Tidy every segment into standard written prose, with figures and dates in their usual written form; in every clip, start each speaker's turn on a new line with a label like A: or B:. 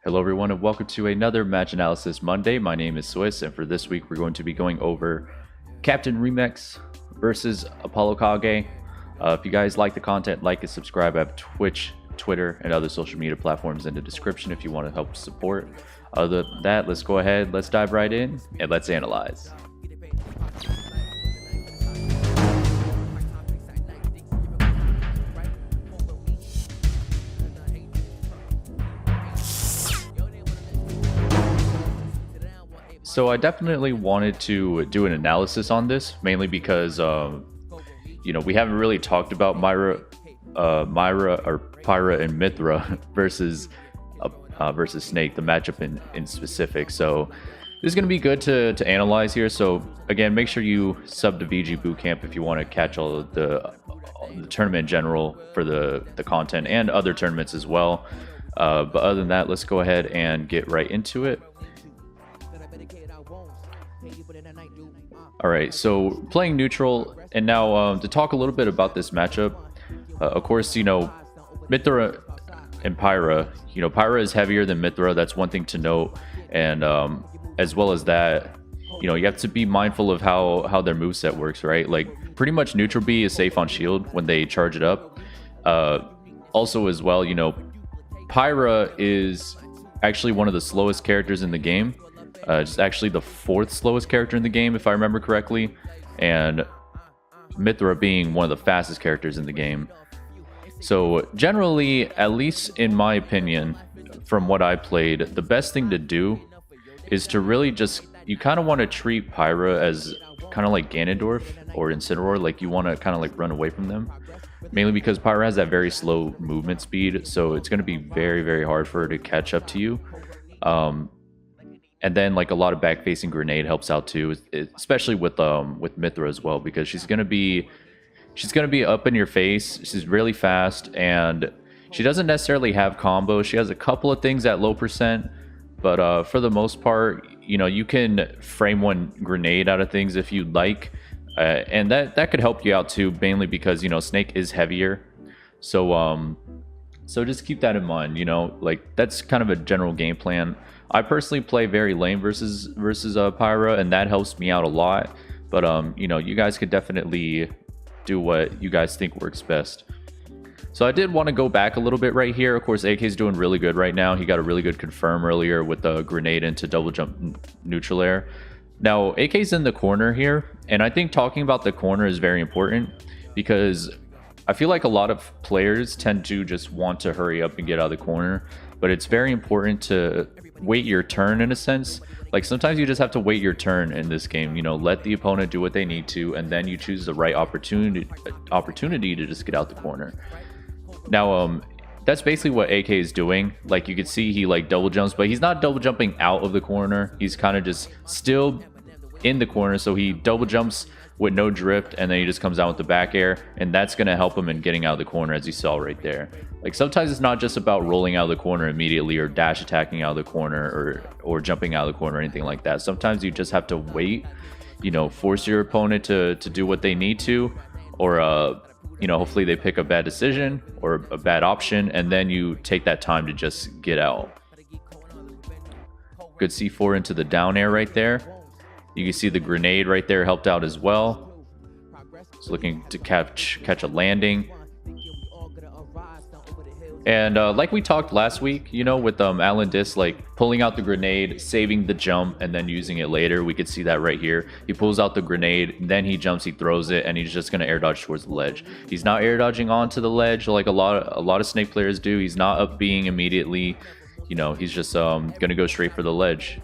A: Hello everyone and welcome to another Match Analysis Monday. My name is Swiss and for this week we're going to be going over CpT Remex versus ApolloKage. If you guys like the content, like and subscribe. I have Twitch, Twitter, and other social media platforms in the description if you want to help support. Other than that, let's go ahead, let's dive right in, and let's analyze. So I definitely wanted to do an analysis on this, mainly because we haven't really talked about Myra or Pyra and Mithra versus Snake, the matchup in specific. So this is going to be good to analyze here. So again, make sure you sub to VG Bootcamp if you want to catch all of the tournament in general for the content and other tournaments as well. But other than that, let's go ahead and get right into it. All right, so playing neutral, and now to talk a little bit about this matchup. Of course, Mithra and Pyra. Pyra is heavier than Mithra. That's one thing to note, and as well as that, you have to be mindful of how their moveset works, right? Like pretty much neutral B is safe on shield when they charge it up. Also, as well, Pyra is actually one of the slowest characters in the game. It's actually the 4th slowest character in the game, if I remember correctly, and Mithra being one of the fastest characters in the game. So generally, at least in my opinion, from what I played, the best thing to do is to really you kind of want to treat Pyra as kind of like Ganondorf or Incineroar, like you want to kind of like run away from them. Mainly because Pyra has that very slow movement speed, so it's going to be very, very hard for her to catch up to you. And then like a lot of back-facing grenade helps out too, especially with Mithra as well, because she's gonna be up in your face. She's really fast, and she doesn't necessarily have combos. She has a couple of things at low percent, but for the most part, you can frame one grenade out of things if you'd like, and that could help you out too, mainly because Snake is heavier. So just keep that in mind. Like that's kind of a general game plan. I personally play very lane versus Pyra, and that helps me out a lot. But you guys could definitely do what you guys think works best. So I did want to go back a little bit right here. Of course, AK is doing really good right now. He got a really good confirm earlier with the grenade into double jump neutral air. Now AK's in the corner here, and I think talking about the corner is very important because I feel like a lot of players tend to just want to hurry up and get out of the corner, but it's very important to wait your turn in a sense. Like sometimes you just have to wait your turn in this game, let the opponent do what they need to, and then you choose the right opportunity to just get out the corner. Now that's basically what AK is doing. Like you can see he like double jumps, but he's not double jumping out of the corner. He's kind of just still in the corner, so he double jumps with no drift, and then he just comes out with the back air, and that's going to help him in getting out of the corner, as you saw right there. Like sometimes it's not just about rolling out of the corner immediately or dash attacking out of the corner or jumping out of the corner or anything like that. Sometimes you just have to wait, force your opponent to do what they need to, or hopefully they pick a bad decision or a bad option, and then you take that time to just get out. Good C4 into the down air right there. You can see the grenade right there helped out as well. It's looking to catch a landing. And like we talked last week, with Alan Dis, like pulling out the grenade, saving the jump, and then using it later. We could see that right here. He pulls out the grenade, then he jumps, he throws it, and he's just going to air dodge towards the ledge. He's not air dodging onto the ledge like a lot of Snake players do. He's not up being immediately. He's just going to go straight for the ledge.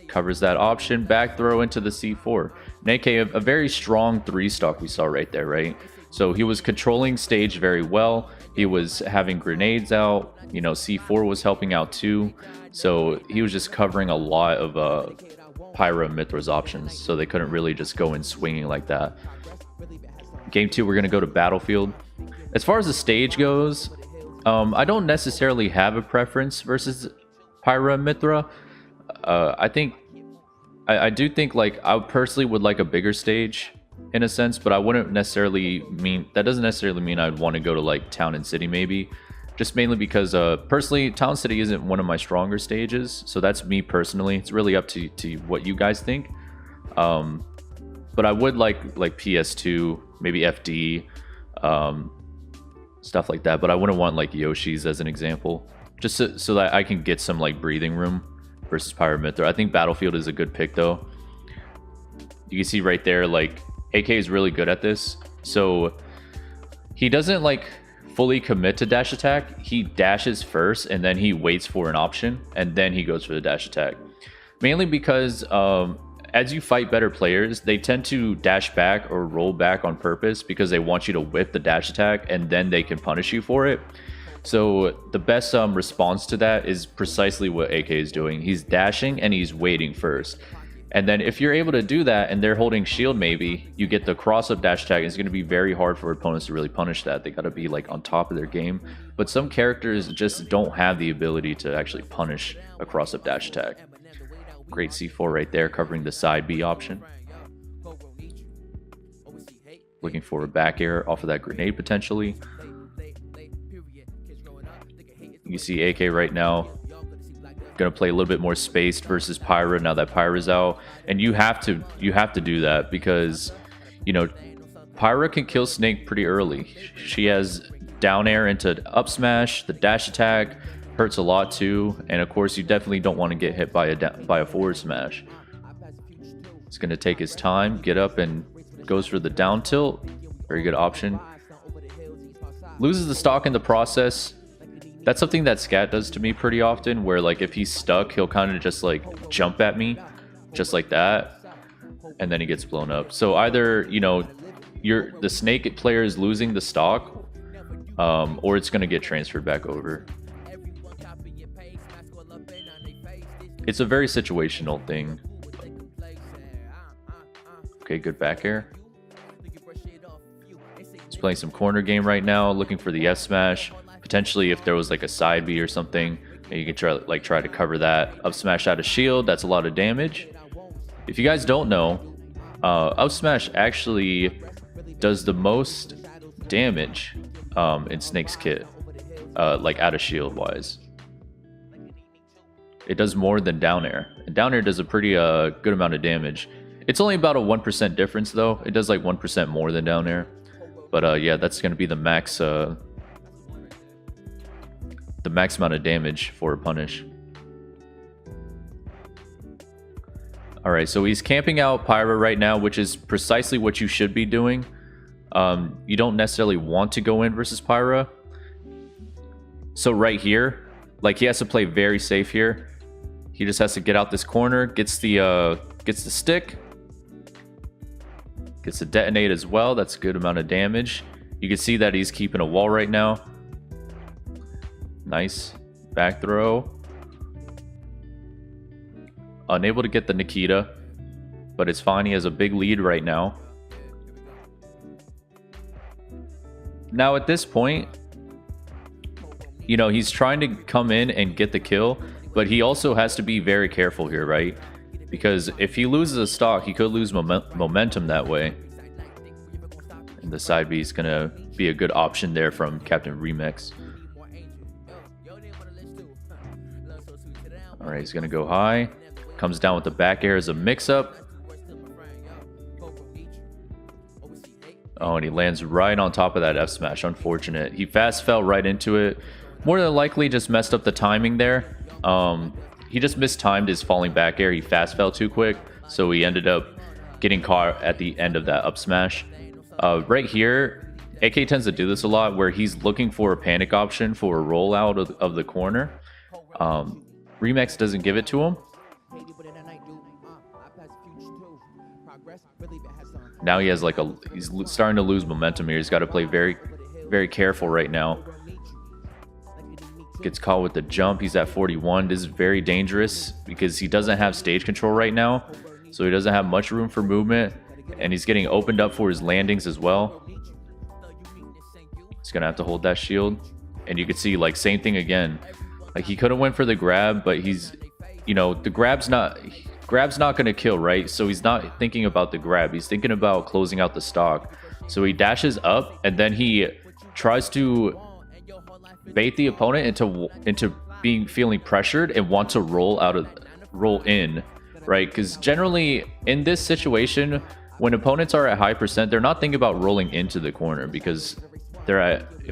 A: Covers that option, back throw into the C4. And AK, a very strong 3-stock we saw right there, right? So he was controlling stage very well. He was having grenades out. C4 was helping out too. So he was just covering a lot of Pyra and Mithra's options. So they couldn't really just go in swinging like that. Game 2, we're going to go to Battlefield. As far as the stage goes, I don't necessarily have a preference versus Pyra and Mithra. I do think like I personally would like a bigger stage in a sense, but I wouldn't necessarily mean that doesn't necessarily mean I'd want to go to like town and city maybe. just mainly because personally Town City isn't one of my stronger stages, so that's me personally. It's really up to what you guys think. But I would like PS2, maybe FD, stuff like that, but I wouldn't want like Yoshi's as an example, just so that I can get some like breathing room versus Pyra Mythra. I think Battlefield is a good pick though. You can see right there, like AK is really good at this, so he doesn't like fully commit to dash attack. He dashes first and then he waits for an option and then he goes for the dash attack, mainly because as you fight better players, they tend to dash back or roll back on purpose because they want you to whip the dash attack and then they can punish you for it. So the best response to that is precisely what AK is doing. He's dashing and he's waiting first. And then if you're able to do that and they're holding shield, maybe you get the cross-up dash attack. It's going to be very hard for opponents to really punish that. They got to be like on top of their game. But some characters just don't have the ability to actually punish a cross-up dash attack. Great C4 right there, covering the side B option. Looking for a back air off of that grenade potentially. You see AK right now going to play a little bit more spaced versus Pyra now that Pyra's out, and you have to do that because, you know, Pyra can kill Snake pretty early. She has down air into up smash, the dash attack hurts a lot too, and of course you definitely don't want to get hit by a forward smash. He's going to take his time, get up and goes for the down tilt. Very good option. Loses the stock in the process. That's something that Scat does to me pretty often, where like if he's stuck, he'll kind of just like jump at me just like that, and then he gets blown up. So either, you know, the Snake player is losing the stock, or it's going to get transferred back over. It's a very situational thing. Okay, good back air. He's playing some corner game right now, looking for the F smash. Potentially, if there was like a side B or something, you can try to cover that. Up smash out of shield, that's a lot of damage. If you guys don't know, up smash actually does the most damage in Snake's kit, like out of shield wise. It does more than down air, and down air does a pretty good amount of damage. It's only about a 1% difference though. It does like 1% more than down air, but yeah, that's going to be the max amount of damage for a punish. Alright, so he's camping out Pyra right now, which is precisely what you should be doing. You don't necessarily want to go in versus Pyra. So right here, like, he has to play very safe here. He just has to get out this corner, gets the stick, gets the detonate as well. That's a good amount of damage. You can see that he's keeping a wall right now. Nice back throw. Unable to get the Nikita, but it's fine. He has a big lead right now. Now at this point, you know, he's trying to come in and get the kill, but he also has to be very careful here, right? Because if he loses a stock, he could lose momentum that way. And the side B is going to be a good option there from CpT Remex. Alright, he's going to go high. Comes down with the back air as a mix-up. Oh, and he lands right on top of that F smash. Unfortunate. He fast fell right into it. More than likely just messed up the timing there. He just mistimed his falling back air. He fast fell too quick, so he ended up getting caught at the end of that up smash. Right here, AK tends to do this a lot, where he's looking for a panic option for a rollout of the corner. Remex doesn't give it to him. Now he has like he's starting to lose momentum here. He's got to play very, very careful right now. Gets caught with the jump. He's at 41. This is very dangerous because he doesn't have stage control right now, so he doesn't have much room for movement, and he's getting opened up for his landings as well. He's gonna have to hold that shield, and you can see, like, same thing again. Like, he could have went for the grab, but he's, you know, the grab's not gonna kill, right? So he's not thinking about the grab. He's thinking about closing out the stock. So he dashes up, and then he tries to bait the opponent into feeling pressured and want to roll in, right? Because generally in this situation, when opponents are at high percent, they're not thinking about rolling into the corner, because if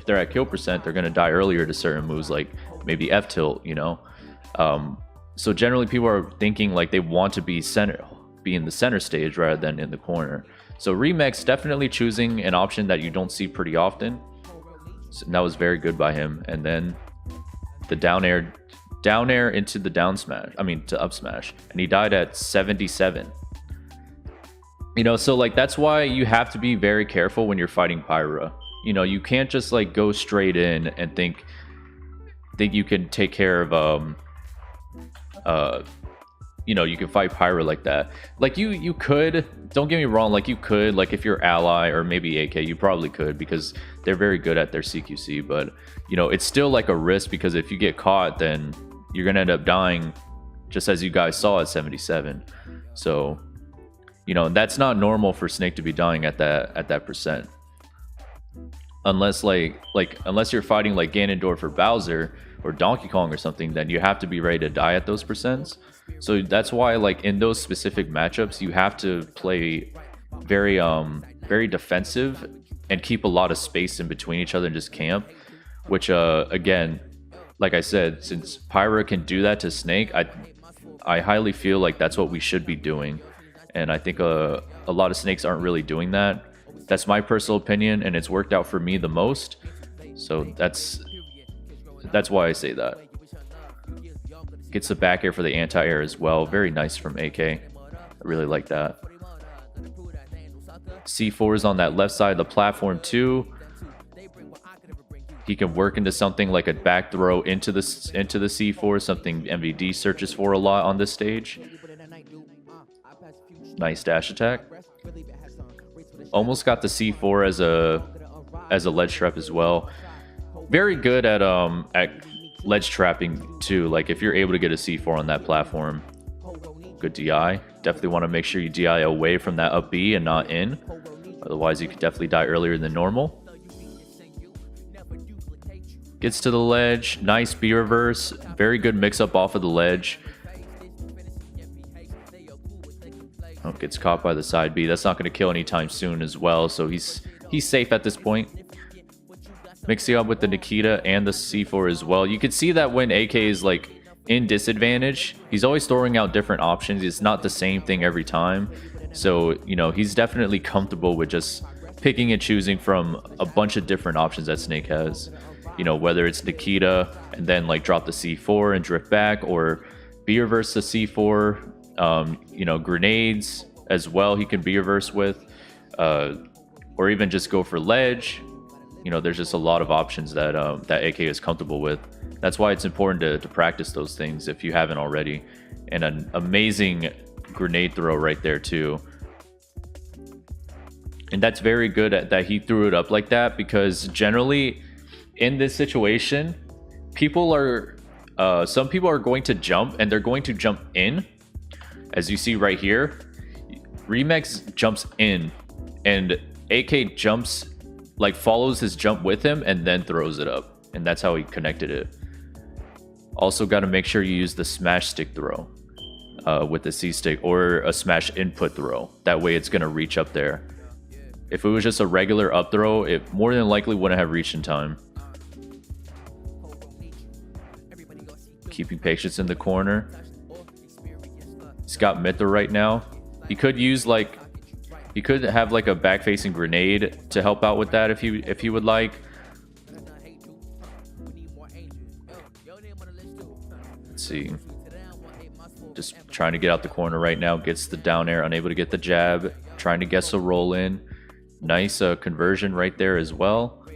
A: they're at kill percent, they're gonna die earlier to certain moves like maybe F tilt, you know. So generally people are thinking like they want to be in the center stage rather than in the corner. So Remex definitely choosing an option that you don't see pretty often. So that was very good by him. And then the down air into the down smash, to up smash, and he died at 77. You know, so like that's why you have to be very careful when you're fighting Pyra. You know, you can't just like go straight in and think you can take care of you know, you can fight Pyra like that. Like you could, don't get me wrong, like you could, like if you're ally or maybe AK, you probably could, because they're very good at their CQC, but you know, it's still like a risk, because if you get caught, then you're gonna end up dying, just as you guys saw at 77. So, you know, that's not normal for Snake to be dying at that percent. Unless unless you're fighting like Ganondorf or Bowser or Donkey Kong or something, then you have to be ready to die at those percents. So that's why, like, in those specific matchups, you have to play very very defensive and keep a lot of space in between each other and just camp, which again, like I said, since Pyra can do that to Snake, I highly feel like that's what we should be doing. And I think a lot of Snakes aren't really doing that. That's my personal opinion, and it's worked out for me the most. So that's why I say that. Gets the back air for the anti-air as well. Very nice from AK. I really like that. C4 is on that left side of the platform too. He can work into something like a back throw into the C4, something MVD searches for a lot on this stage. Nice dash attack. Almost got the C4 as a ledge trap as well. Very good at ledge trapping too. Like if you're able to get a C4 on that platform, good DI. Definitely want to make sure you DI away from that up B and not in. Otherwise you could definitely die earlier than normal. Gets to the ledge. Nice B reverse. Very good mix up off of the ledge. Oh, gets caught by the side B. That's not going to kill anytime soon as well. So he's safe at this point. Mixing up with the Nikita and the C4 as well. You can see that when AK is like in disadvantage, he's always throwing out different options. It's not the same thing every time. So, you know, he's definitely comfortable with just picking and choosing from a bunch of different options that Snake has. You know, whether it's Nikita and then like drop the C4 and drift back, or B reverse the C4, you know, grenades as well he can B reverse with, or even just go for ledge. You know, there's just a lot of options that that AK is comfortable with. That's why it's important to practice those things if you haven't already. And an amazing grenade throw right there too. And that's very good that he threw it up like that, because generally in this situation, people are some people are going to jump, and they're going to jump in. As you see right here, Remex jumps in and AK jumps, like follows his jump with him and then throws it up, and that's how he connected it. Also got to make sure you use the smash stick throw with the C stick, or a smash input throw. That way it's going to reach up there. If it was just a regular up throw, it more than likely wouldn't have reached in time. Keeping patience in the corner. He's got Mythra right now. He could use like, he could have like a back facing grenade to help out with that if he would like. Let's see. Just trying to get out the corner right now. Gets the down air, unable to get the jab. Trying to guess a roll in. Nice conversion right there as well.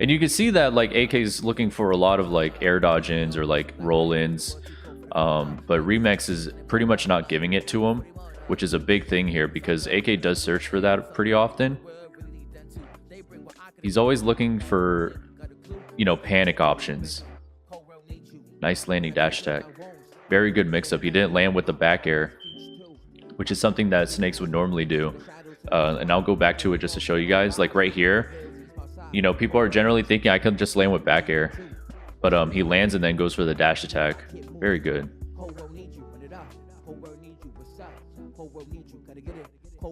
A: And you can see that like AK is looking for a lot of like air dodge ins or like roll ins. But Remex is pretty much not giving it to him, which is a big thing here, because AK does search for that pretty often. He's always looking for, you know, panic options. Nice landing dash attack. Very good mix up. He didn't land with the back air, which is something that Snakes would normally do. And I'll go back to it just to show you guys. Like right here, You know, people are generally thinking I can just land with back air, but he lands and then goes for the dash attack. Very good.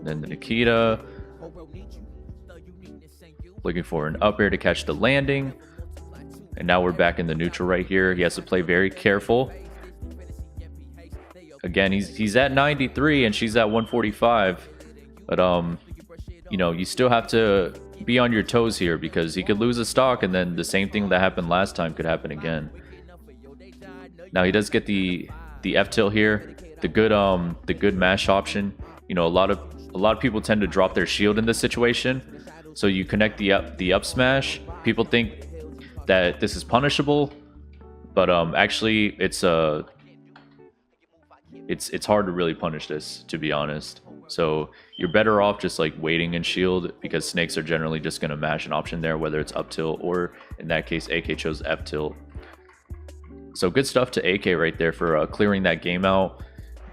A: Then the Nikita, looking for an up air to catch the landing. And now we're back in the neutral right here. He has to play very careful. Again, he's at 93 and she's at 145. But you know, you still have to be on your toes here because he could lose a stock and then the same thing that happened last time could happen again. Now he does get the F tilt here, the good mash option. You know, a lot of people tend to drop their shield in this situation. So you connect the up smash. People think that this is punishable, but actually it's hard to really punish this, to be honest. So you're better off just like waiting and shield because snakes are generally just going to mash an option there, whether it's up tilt or in that case AK chose F tilt. So good stuff to AK right there for clearing that game out.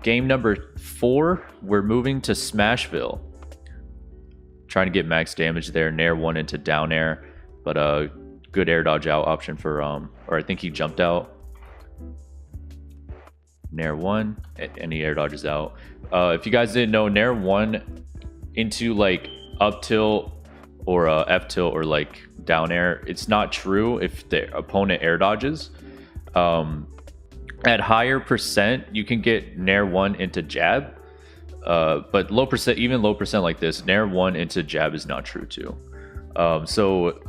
A: Game number 4, we're moving to Smashville. Trying to get max damage there. Nair 1 into down air, but good air dodge out option for or I think he jumped out. Nair 1 and he air dodges out. If you guys didn't know, Nair 1 into like up tilt or F tilt or like down air, it's not true if the opponent air dodges. At higher percent, you can get Nair 1 into jab, but low percent, even low percent like this, Nair 1 into jab is not true too. So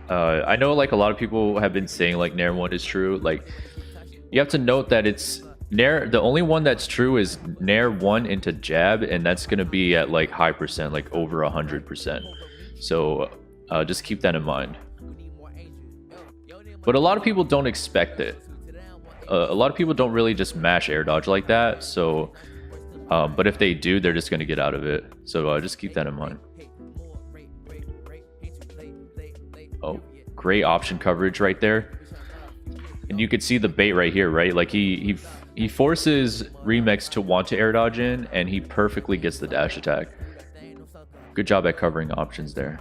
A: I know like a lot of people have been saying like Nair 1 is true. Like you have to note that it's Nair, the only one that's true is Nair 1 into jab, and that's going to be at like high percent, like over 100%. So just keep that in mind. But a lot of people don't expect it. A lot of people don't really just mash air dodge like that. So, but if they do, they're just going to get out of it. So just keep that in mind. Oh, great option coverage right there. And you could see the bait right here, right? Like he forces Remex to want to air dodge in, and he perfectly gets the dash attack. Good job at covering options there.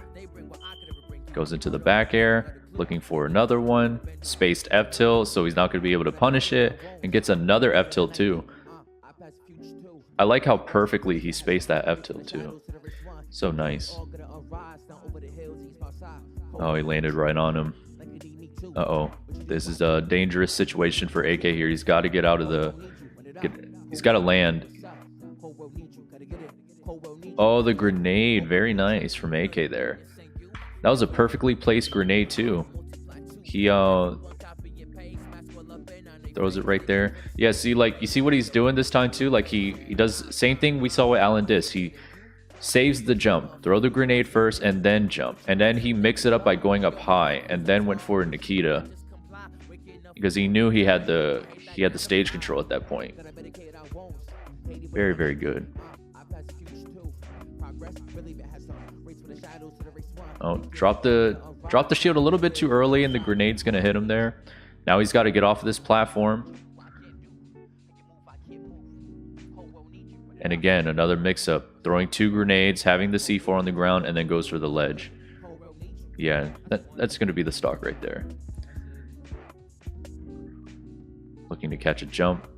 A: Goes into the back air, looking for another one. Spaced F tilt, so he's not going to be able to punish it, and gets another F tilt too. I like how perfectly he spaced that F tilt too. So nice. Oh, he landed right on him. Uh-oh. This is a dangerous situation for AK here. He's got to get out of the... he's got to land. Oh, the grenade. Very nice from AK there. That was a perfectly placed grenade too. He throws it right there. Yeah, see, like, you see what he's doing this time too? Like, he does same thing we saw with Alan Dis. He saves the jump, throw the grenade first, and then jump. And then he mixed it up by going up high, and then went for Nikita. Because he knew he had the stage control at that point. Very, very good. Oh, drop the shield a little bit too early, and the grenade's gonna hit him there. Now he's got to get off of this platform. And again, another mix-up. Throwing 2 grenades, having the C4 on the ground, and then goes for the ledge. Yeah, that's going to be the stock right there. Looking to catch a jump.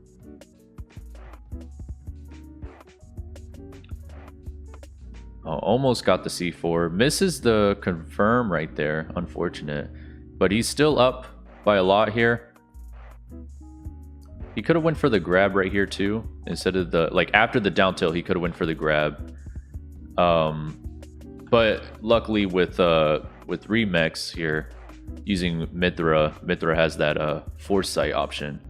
A: Oh, almost got the C4. Misses the confirm right there. Unfortunate. But he's still up by a lot here. He could have went for the grab right here too, instead of the, like, after the down tilt, he could have went for the grab. But luckily with Remex here, using Mithra has that foresight option.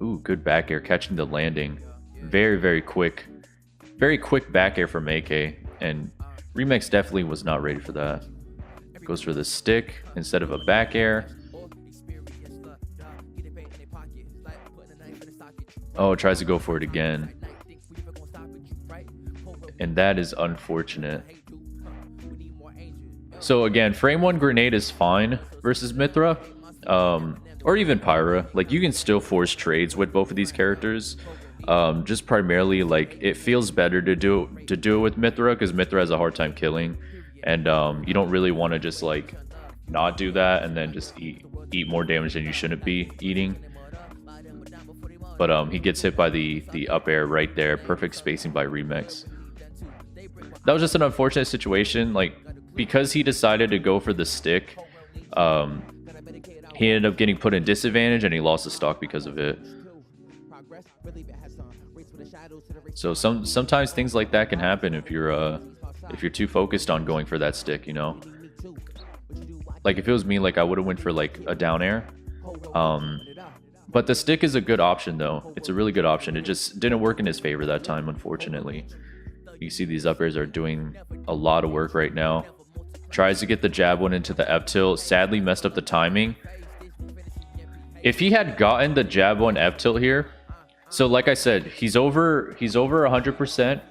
A: Ooh, good back air, catching the landing. Very, very quick back air from AK, and Remex definitely was not ready for that. Goes for the stick instead of a back air. Oh, tries to go for it again. And that is unfortunate. So again, frame 1 grenade is fine versus Mithra. Or even Pyra. Like, you can still force trades with both of these characters. Just primarily like it feels better to do it with Mithra because Mithra has a hard time killing, and you don't really want to just like not do that and then just eat more damage than you shouldn't be eating. But he gets hit by the up air right there. Perfect spacing by Remex. That was just an unfortunate situation. Like, because he decided to go for the stick, he ended up getting put in disadvantage and he lost the stock because of it. So sometimes things like that can happen if you're too focused on going for that stick, you know. Like if it was me, like I would have went for like a down air. But the stick is a good option though. It's a really good option. It just didn't work in his favor that time, unfortunately. You see these up airs are doing a lot of work right now. Tries to get the jab one into the F tilt. Sadly messed up the timing. If he had gotten the jab one F tilt here, so like I said, he's over 100%.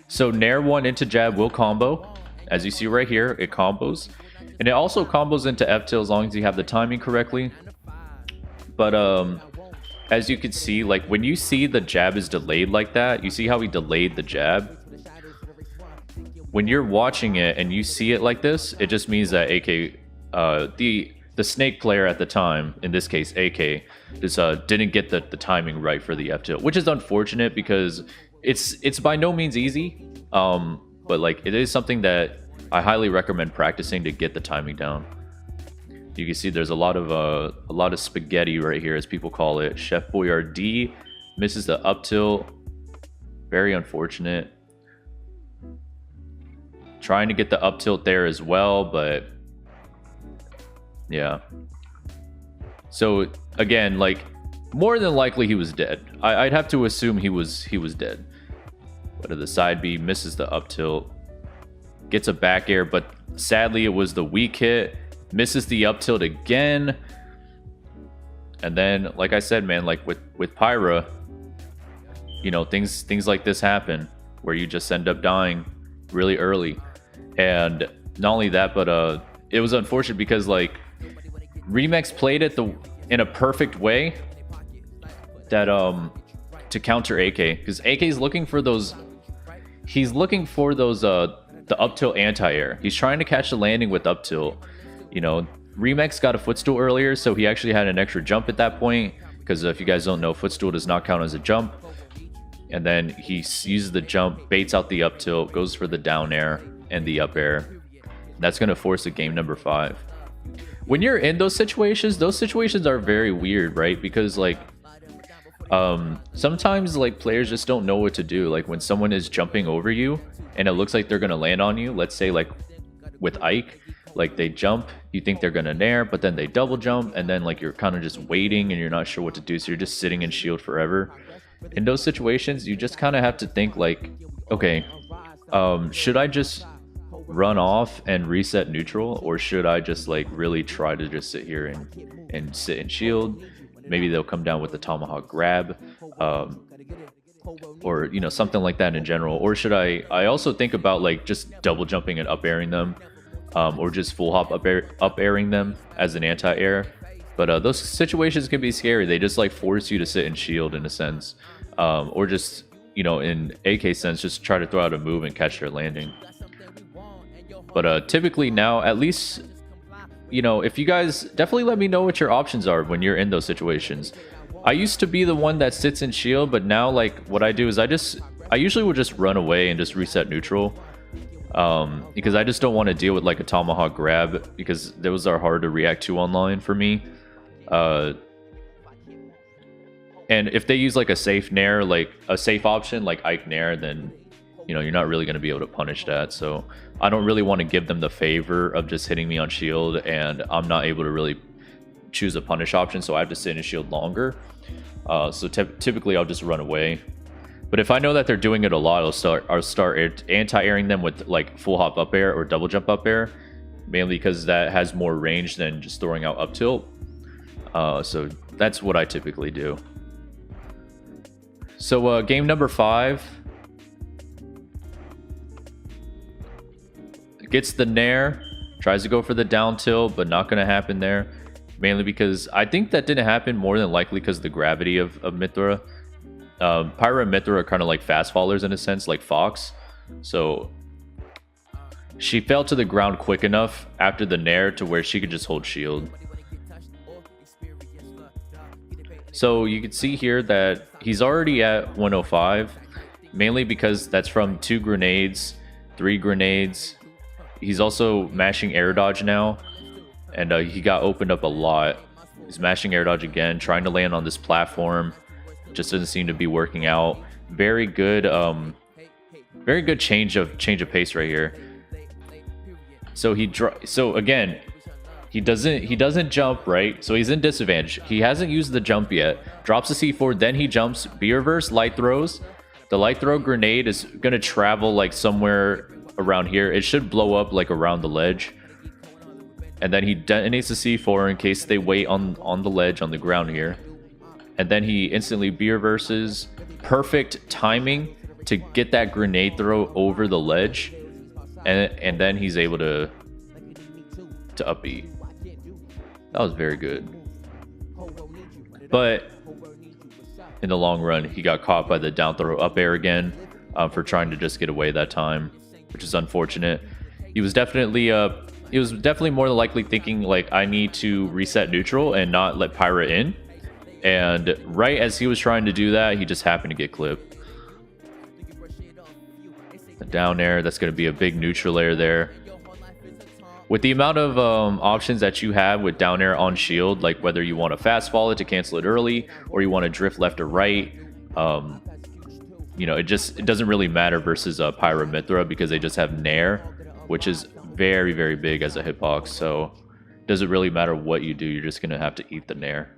A: So Nair one into jab will combo. As you see right here, it combos. And it also combos into F tilt as long as you have the timing correctly. But as you can see, like when you see the jab is delayed like that, you see how he delayed the jab? When you're watching it and you see it like this, it just means that AK, the snake player at the time, in this case AK, just didn't get the timing right for the F tilt, which is unfortunate because it's by no means easy. But like it is something that I highly recommend practicing to get the timing down. You can see there's a lot of spaghetti right here, as people call it. Chef Boyardee misses the up tilt. Very unfortunate. Trying to get the up tilt there as well, but yeah. So again, like more than likely he was dead. I'd have to assume he was dead. But the side B misses the up tilt, gets a back air, but sadly it was the weak hit. Misses the up tilt again. And then, like I said, man, like with Pyra, you know, things like this happen where you just end up dying really early. And not only that, but it was unfortunate because like Remex played it in a perfect way that to counter AK, because AK is looking for those. He's looking for those the up tilt anti-air. He's trying to catch the landing with up tilt. You know, Remex got a footstool earlier, so he actually had an extra jump at that point, because if you guys don't know, footstool does not count as a jump. And then he uses the jump, baits out the up tilt, goes for the down air and the up air. That's going to force a game number 5. When you're in those situations are very weird, right? Because like sometimes like players just don't know what to do. Like when someone is jumping over you and it looks like they're going to land on you, let's say like with Ike, like they jump, you think they're gonna nair, but then they double jump, and then like you're kind of just waiting and you're not sure what to do, so you're just sitting in shield forever. In those situations, you just kind of have to think like, okay, should I just run off and reset neutral, or should I just like really try to just sit here and sit in shield? Maybe they'll come down with the tomahawk grab, or you know, something like that in general. Or should I also think about like just double jumping and up airing them, or just full hop up airing them as an anti-air. But those situations can be scary. They just like force you to sit in shield in a sense, or just, you know, in AK sense, just try to throw out a move and catch their landing. But typically now, at least, you know, if you guys definitely let me know what your options are when you're in those situations. I used to be the one that sits in shield, but now like what I do is I usually will just run away and just reset neutral. Because I just don't want to deal with like a tomahawk grab, because those are hard to react to online for me. And if they use like a safe nair, like a safe option like Ike nair, then you know you're not really going to be able to punish that. So I don't really want to give them the favor of just hitting me on shield, and I'm not able to really choose a punish option, so I have to sit in shield longer. So typically I'll just run away. But if I know that they're doing it a lot, I'll start anti-airing them with like full hop up air or double jump up air, mainly because that has more range than just throwing out up tilt. So that's what I typically do. So game number 5. Gets the nair, tries to go for the down tilt, but not going to happen there. Mainly because I think that didn't happen more than likely because of the gravity of Mithra. Pyra and Mithra are kind of like fast fallers in a sense, like Fox. So she fell to the ground quick enough after the Nair to where she could just hold shield. So you can see here that he's already at 105, mainly because that's from 2 grenades, 3 grenades. He's also mashing air dodge now, and he got opened up a lot. He's mashing air dodge again, trying to land on this platform. Just doesn't seem to be working out. Very good change of pace right here. So again, he doesn't jump, right? So he's in disadvantage. He hasn't used the jump yet. Drops the C4, then he jumps. B reverse, light throws. The light throw grenade is gonna travel like somewhere around here. It should blow up like around the ledge. And then he detonates the C4 in case they wait on the ledge on the ground here. And then he instantly B reverses. Perfect timing to get that grenade throw over the ledge. And then he's able to up B. That was very good. But in the long run, he got caught by the down throw up air again for trying to just get away that time, which is unfortunate. He was definitely more than likely thinking like, I need to reset neutral and not let Pyra in. And right as he was trying to do that, he just happened to get clipped. The down air, that's going to be a big neutral air there. With the amount of options that you have with down air on shield, like whether you want to fast fall it to cancel it early, or you want to drift left or right, you know, it doesn't really matter versus Pyra Mithra because they just have Nair, which is very, very big as a hitbox. So it doesn't really matter what you do, you're just going to have to eat the Nair.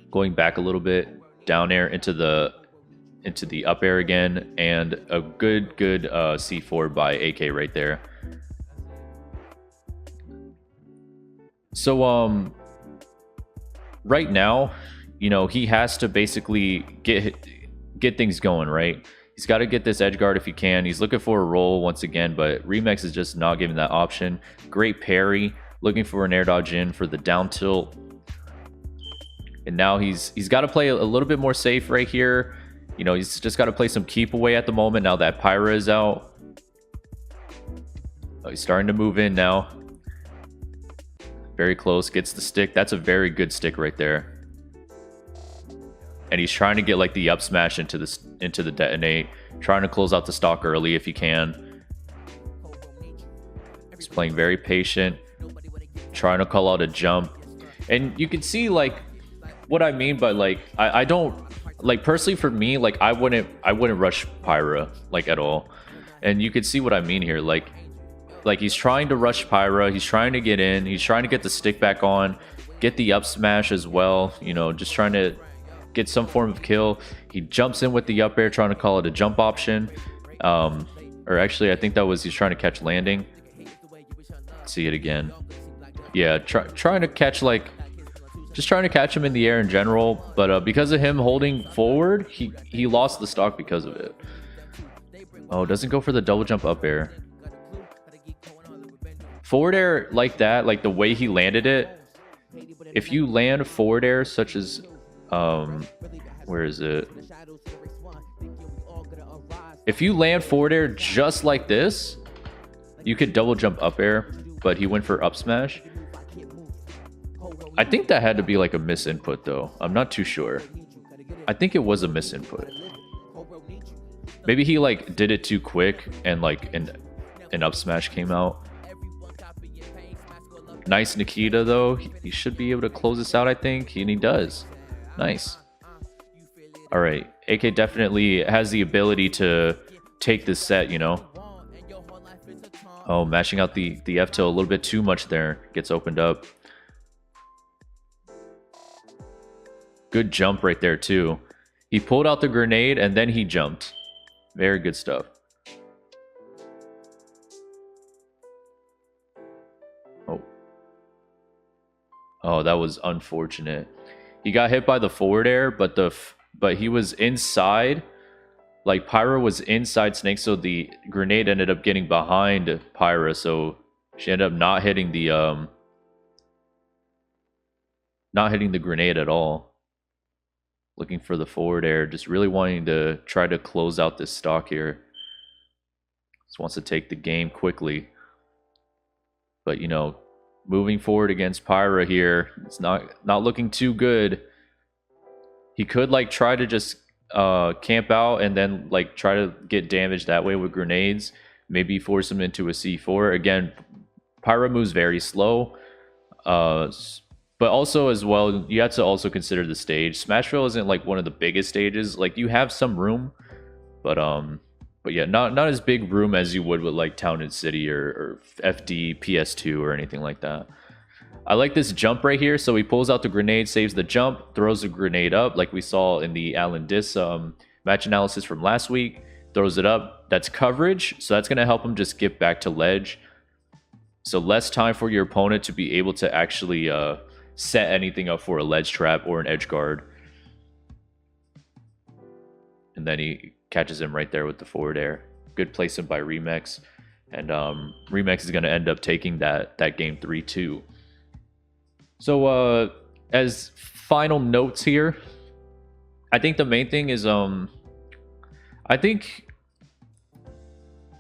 A: Going back a little bit, down air into the up air again, and a good C4 by AK right there. So right now, you know, he has to basically get things going, right? He's got to get this edge guard if he can. He's looking for a roll once again, but Remex is just not giving that option. Great parry, looking for an air dodge in for the down tilt. And now he's got to play a little bit more safe right here. You know, he's just got to play some keep away at the moment now that Pyra is out. Oh, he's starting to move in now. Very close, gets the stick. That's a very good stick right there. And he's trying to get like the up smash into the detonate. Trying to close out the stock early if he can. He's playing very patient. Trying to call out a jump. And you can see like what I mean by like, I don't... Like personally for me, like I wouldn't rush Pyra like at all. And you could see what I mean here. Like he's trying to rush Pyra, he's trying to get in, he's trying to get the stick back on, get the up smash as well, you know, just trying to get some form of kill. He jumps in with the up air, trying to call it a jump option. Or actually I think that was he's trying to catch landing. See it again. Yeah, trying to catch like just trying to catch him in the air in general, but because of him holding forward, he lost the stock because of it. Oh, doesn't go for the double jump up air. Forward air like that, like the way he landed it, if you land forward air such as, where is it? If you land forward air just like this, you could double jump up air, but he went for up smash. I think that had to be like a misinput though. I'm not too sure. I think it was a misinput. Maybe he like did it too quick and like an up smash came out. Nice Nikita though. He should be able to close this out, I think. And he does. Nice. Alright. AK definitely has the ability to take this set, you know. Oh, mashing out the F tilt a little bit too much there. Gets opened up. Good jump right there too. He pulled out the grenade and then he jumped. Very good stuff. Oh, that was unfortunate. He got hit by the forward air, but he was inside. Like Pyra was inside Snake, so the grenade ended up getting behind Pyra, so she ended up not hitting the grenade at all. looking for the forward air, just really wanting to try to close out this stock here. Just wants to take the game quickly. But, you know, moving forward against Pyra here, it's not looking too good. He could, like, try to just camp out and then, like, try to get damage that way with grenades. Maybe force him into a C4. Again, Pyra moves very slow. But also as well, you have to also consider the stage. Smashville isn't like one of the biggest stages. Like, you have some room, but yeah, not as big room as you would with like Town and City or FD PS2 or anything like that. I like this jump right here. So he pulls out the grenade, saves the jump, throws the grenade up like we saw in the Alan Dis match analysis from last week. Throws it up. That's coverage. So that's going to help him just get back to ledge. So less time for your opponent to be able to actually set anything up for a ledge trap or an edge guard. And then he catches him right there with the forward air. Good placement by Remex. And Remex is going to end up taking that game 3-2. So as final notes here, I think the main thing is I think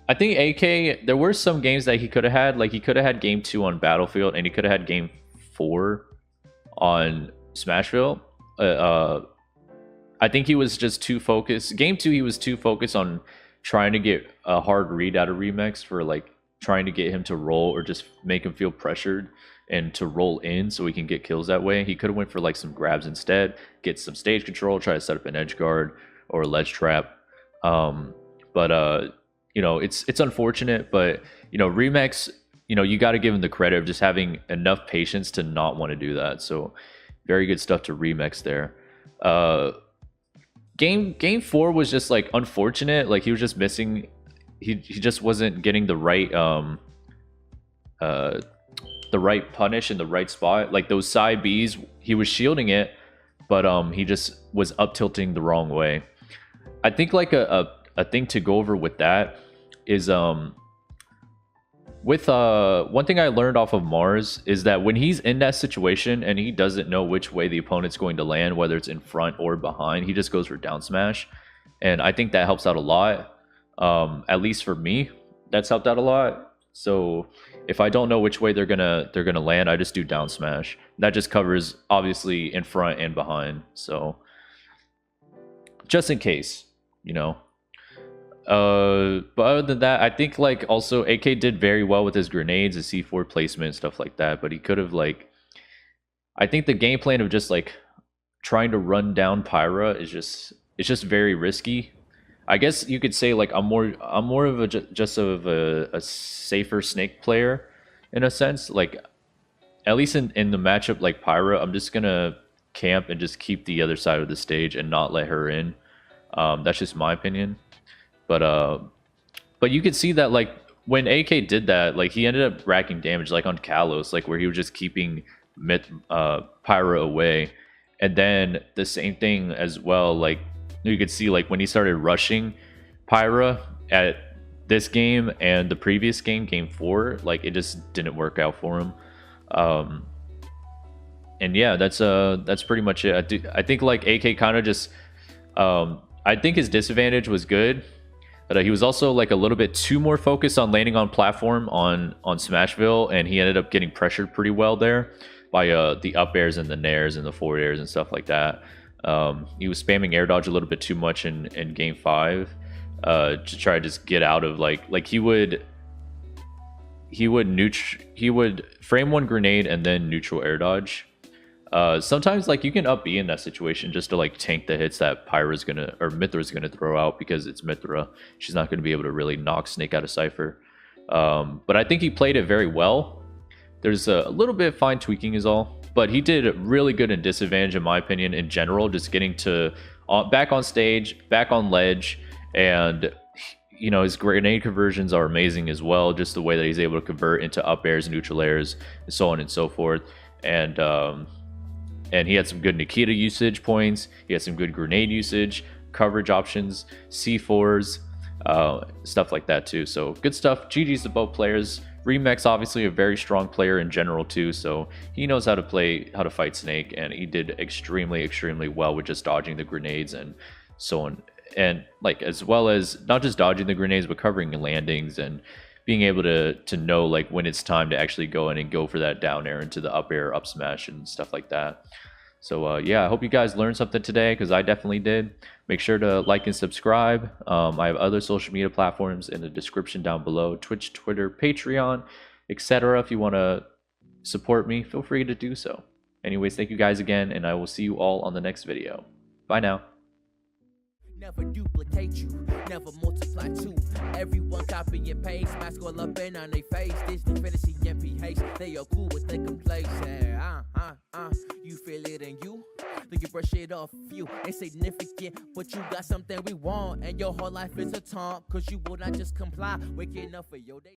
A: AK, there were some games that he could have had. Like, he could have had game 2 on Battlefield, and he could have had game 4 on Smashville. I think he was just too focused. Game 2, he was too focused on trying to get a hard read out of Remex for, like, trying to get him to roll or just make him feel pressured and to roll in so he can get kills that way. He could have went for, like, some grabs instead, get some stage control, try to set up an edge guard or a ledge trap. You know, it's unfortunate, but, you know, Remex, you know, you got to give him the credit of just having enough patience to not want to do that. So very good stuff to Remex there. Game 4 was just, like, unfortunate. Like, he was just missing. He just wasn't getting the right punish in the right spot. Like, those side Bs, he was shielding it, but he just was up tilting the wrong way. I think, like, a thing to go over with that is with one thing I learned off of Mars is that when he's in that situation and he doesn't know which way the opponent's going to land, whether it's in front or behind, he just goes for down smash. And I think that helps out a lot. At least for me, that's helped out a lot. So if I don't know which way they're gonna land, I just do down smash. That just covers obviously in front and behind. So just in case, you know. But other than that, I think, like, also AK did very well with his grenades, his C4 placement, stuff like that. But he could have, like, I think the game plan of just, like, trying to run down Pyra is just very risky. I guess you could say, like, I'm more of a safer snake player in a sense. Like, at least in the matchup like Pyra, I'm just gonna camp and just keep the other side of the stage and not let her in. That's just my opinion. But you could see that, like, when AK did that, like, he ended up racking damage, like on Kalos, like, where he was just keeping Pyra away. And then the same thing as well, like, you could see, like, when he started rushing Pyra at this game and the previous game, game 4, like, it just didn't work out for him. And yeah, that's pretty much it. I think, like, AK kind of just I think his disadvantage was good. But he was also, like, a little bit too more focused on landing on platform on Smashville, and he ended up getting pressured pretty well there by the up airs and the nairs and the forward airs and stuff like that. He was spamming air dodge a little bit too much in game 5 to try to just get out of, like he would frame one grenade and then neutral air dodge. Sometimes, like, you can up B in that situation just to, like, tank the hits that Pyra's gonna, or Mythra's gonna throw out, because it's Mythra. She's not gonna be able to really knock Snake out of Cypher. But I think he played it very well. There's a little bit of fine tweaking is all, but he did really good in disadvantage, in my opinion, in general, just getting to back on stage, back on ledge, and, you know, his grenade conversions are amazing as well, just the way that he's able to convert into up airs, neutral airs, and so on and so forth. And he had some good Nikita usage points. He had some good grenade usage, coverage options, C4s, stuff like that too. So good stuff. GG's to both players. Remex obviously a very strong player in general too, so he knows how to fight Snake, and he did extremely well with just dodging the grenades and so on, and like as well as not just dodging the grenades but covering landings and being able to know like when it's time to actually go in and go for that down air into the up air up smash and stuff like that. So yeah, I hope you guys learned something today, because I definitely did. Make sure to like and subscribe. I have other social media platforms in the description down below: Twitch, Twitter, Patreon, etc. If you want to support me, feel free to do so. Anyways, thank you guys again, and I will see you all on the next video. Bye now.
B: Never duplicate you, never multiply two. Everyone copy and paste, mask all up in on their face. Disney fantasy MPH, they are cool with they can place. You feel it in you, then you brush it off you. Ain't significant, but you got something we want, and your whole life is a taunt, cause you will not just comply. Waking up for your day.